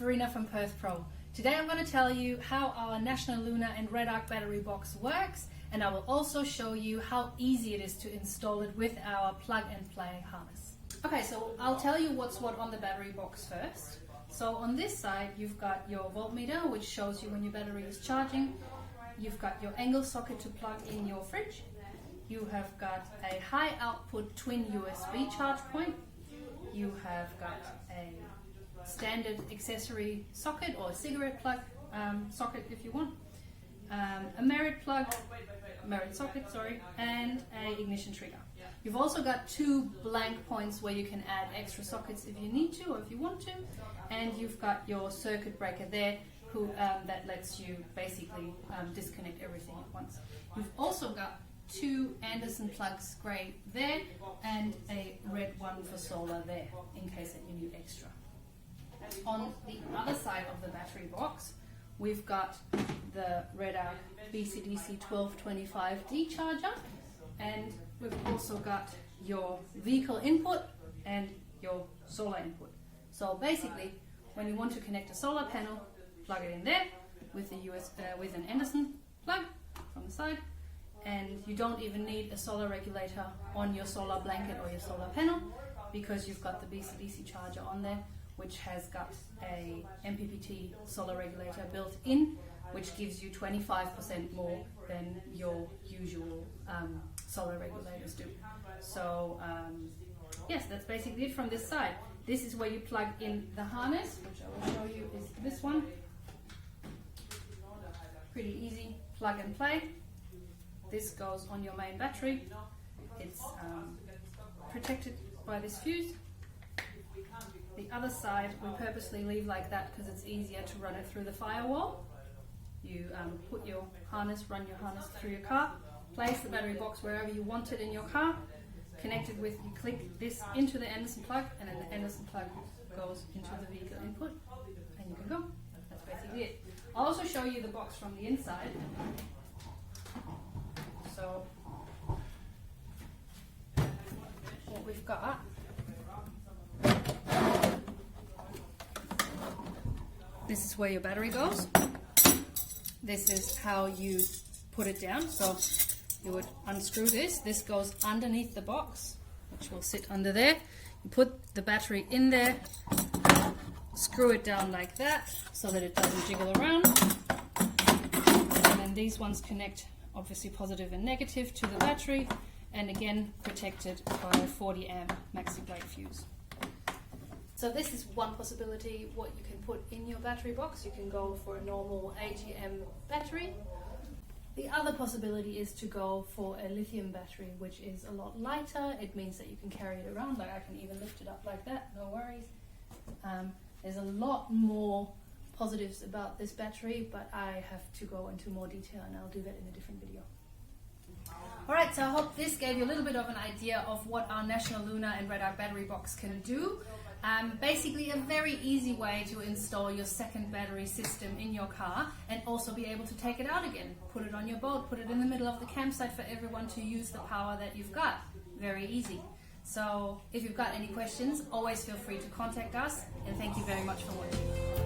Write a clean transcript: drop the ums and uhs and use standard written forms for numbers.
Verena from Perth Pro. Today I'm going to tell you how our National Lunar and Redarc battery box works, and I will also show you how easy it is to install it with our plug and play harness. Okay, so I'll tell you what's what on the battery box first. So on this side you've got your voltmeter, which shows you when your battery is charging. You've got your angle socket to plug in your fridge. You have got a high output twin USB charge point. You have got a standard accessory socket or a cigarette plug socket if you want, a merit socket, and a ignition trigger. You've also got two blank points where you can add extra sockets if you need to or if you want to, and you've got your circuit breaker there that lets you basically disconnect everything at once. You've also got two Anderson plugs grey there and a red one for solar there in case that you need extra. On the other side of the battery box, we've got the Redarc BCDC 1225D charger, and we've also got your vehicle input and your solar input. So basically, when you want to connect a solar panel, plug it in there with an Anderson plug from the side, and you don't even need a solar regulator on your solar blanket or your solar panel because you've got the BCDC charger on there, which has got a MPPT solar regulator built in, which gives you 25% more than your usual solar regulators do. So yes, that's basically it from this side. This is where you plug in the harness, which I will show you is this one. Pretty easy, plug and play. This goes on your main battery. It's protected by this fuse. The other side we purposely leave like that because it's easier to run it through the firewall. You put your harness, run your harness through your car, place the battery box wherever you want it in your car, connect it with, you click this into the Anderson plug, and then the Anderson plug goes into the vehicle input, and you can go. That's basically it. I'll also show you the box from the inside. So what we've got, this is where your battery goes. This is how you put it down. So you would unscrew this. This goes underneath the box, which will sit under there. You put the battery in there, screw it down like that so that it doesn't jiggle around. And then these ones connect obviously positive and negative to the battery, and again protected by a 40 amp maxi blade fuse. So this is one possibility what you can put in your battery box. You can go for a normal AGM battery. The other possibility is to go for a lithium battery, which is a lot lighter. It means that you can carry it around, like I can even lift it up like that, no worries. There's a lot more positives about this battery, but I have to go into more detail and I'll do that in a different video. Alright, so I hope this gave you a little bit of an idea of what our National Lunar and Redarc battery box can do. Basically a very easy way to install your second battery system in your car and also be able to take it out again. Put it on your boat, put it in the middle of the campsite for everyone to use the power that you've got. Very easy. So if you've got any questions, always feel free to contact us, and thank you very much for watching.